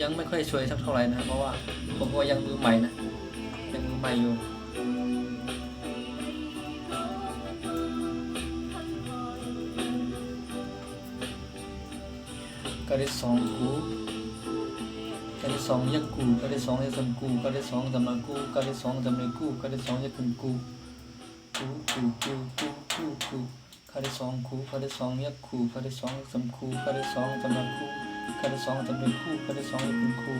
ยังไม่ค่อยช่วยสักเท่าไหร่นะเพราะว่าผมก็ยังมือใหม่นะยังมือใหม่อยู่กาเดสองกูกาเดสองยักกูกาเดสองยักกูกาเดสองจำนากูกาเดสองจำเลยกูกาเดสองยักกูกูกาเดสองคูกาเดสองยักคูกาเดสองจำคูกาเดสองจำนาคูกาเดสองจำเลยกูกาเดสองยักคู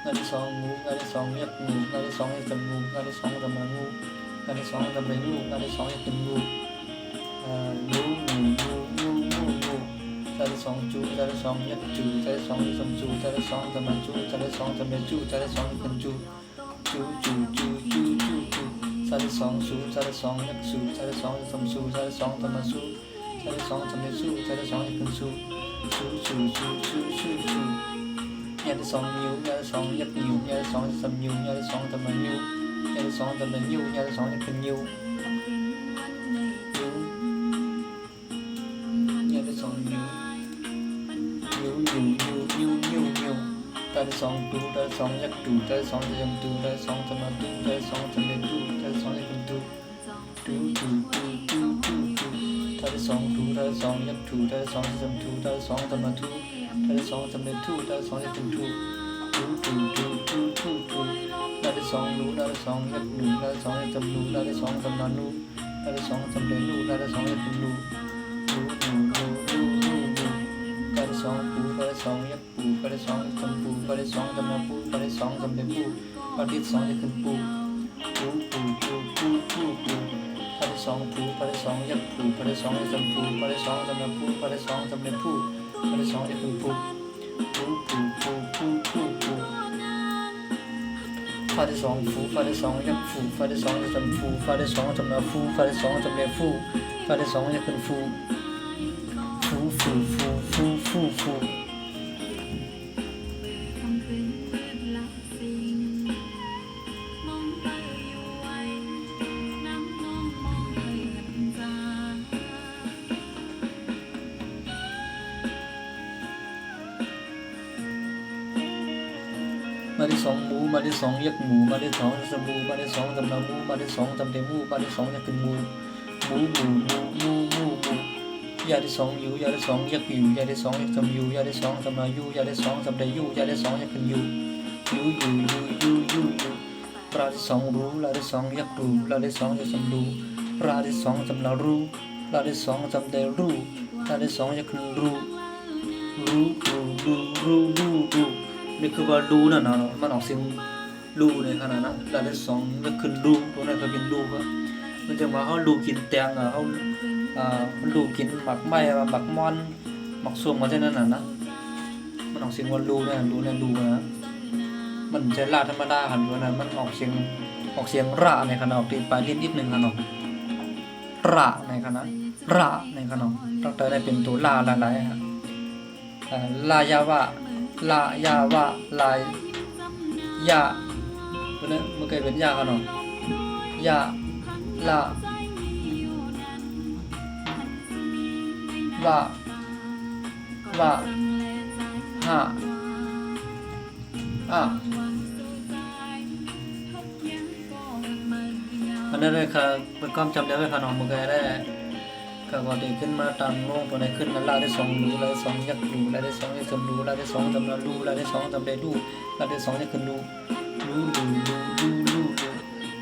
กาเดสองงูกาเดสองยักงูกาเดสองยักจำงูกาเดสองจำนางูกาเดสองจำเลยงูกาเดสองยักงูกาเดสองจูกาเดสองยักจูกาเดสองยักจำจูกาเดสองจำนาจูกาเดสองจำเลยจูกาเดสองยักจูซาเดสองสูซาเดสองยักสูซาเดสองยักจำสูซาเดสองจำนาสูซาเดสองจำเลยสูซาเดสองยักสูยาเดสองนิ้วยาเดสองยักนิ้วยาเดสองจำนิ้วยาเดสองจำนานิ้วยาเดสองจำเลยนิ้วยาเดสองยักนิ้วยาเดสองนิ้วตาเดสองตูตาเดสองยักตูตาเดสองจำตูตาเดสองจำนาตูตาเดสองจำเลยตูตาเดสองยักตูตาเดสองตูตาเดสองยักตูตาเดสองจำตูตาเดสองจำนาตูตาเดสองจำเลยตูตาเดสองยักตูตาเดสองนูตาเดสองยักนูตาเดสองยักจำนูตาเดสองจำนานูตาเดสองจำเลยนูตาเดสองยักนูกาเดสองปูกาเดสองยักปูกาเดสองจำปูกาเดสองจำนาปูกาเดสองจำเลยปูกาเดสองยักขึ้นปูกาเดสองปูกาเดสองยักปูกาเดสองยักจำปูกาเดสองจำนาปูกาเดสองจำเลยปูกาเดสองยักขึ้นปูฟาเดสองฟูฟาเดสองยักฟูฟาเดสองยักจำฟูฟาเดสองจำนาฟูฟาเดสองจำเลยฟูฟาเดสองยักขึ้นฟูมาที่สองหมูมาที่สองยักหมูมาที่สองจำมูมาที่สองจำนามูมาที่สองจำเดมูมาที่สองยักขึ้นมูยาที่สองยูยาที่สองยักยูยาที่สองยักจำยูยาที่สองจำนายูยาที่สองจำเดยูยาที่สองยักขึ้นยูปราที่สองรู้ลาที่สองยักรู้ลาที่สองยักจำรู้ปราที่สองจำนารู้ลาที่สองจำเดรู้ลาที่สองยักขึ้นรู้นี่คือว่ารู้นั่นนะมันออกเสียงรู้ในขณะนั้นลาที่สองยักขึ้นรู้ตัวนั้นก็เป็นรู้ว่ามันจะมาเขารู้กินแตงเขามันรู้กินหมักไม้หมักมอนหมักส้มมาเท่านั้นนะมันออกเสียงว่ารู้นะมันจะลาธรรมดาหันอยู่นะมันออกเสียงระในขณะออกตีปลายลิ้นนิดหนึ่งขณะระในขณะตั้งแต่ได้เป็นตัวลาหลายๆลายาวะลายาตัวนี้มันเคยเป็นยาขณะยาลาวะหะอันนั้นเลยค่ะเป็นความจำได้ไว้ค่ะน้องมือแกได้ก็พอดีขึ้นมาตามโลกตัวไหนขึ้นนั้นลาได้สองรูลาได้สองยักษ์รูลาได้สองยักษ์จำรูลาได้สองจำนารูลาได้สองจำเดรูลาได้สองยักษ์ขึ้นรู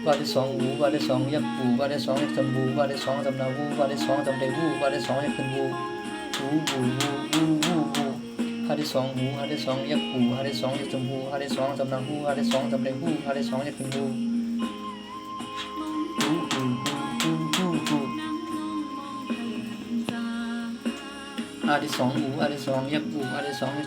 ว่าได้สองวูว่าได้สองยักษ์ปูว่าได้สองยักษ์จำบูว่าได้สองจำนาวูว่าได้สองจำเดรูว่าได้สองยักษ์ขึ้นวูหาได้สองหูหาได้สองยักษ์ปูหาได้สองยักษ์จำบูหาได้สองจำนาหูหาได้สองจำเดรูหาได้สองยักษ์ขึ้นวูอาที่สองหูอาที่สองยักษ์ปูอาที่สองยักษ์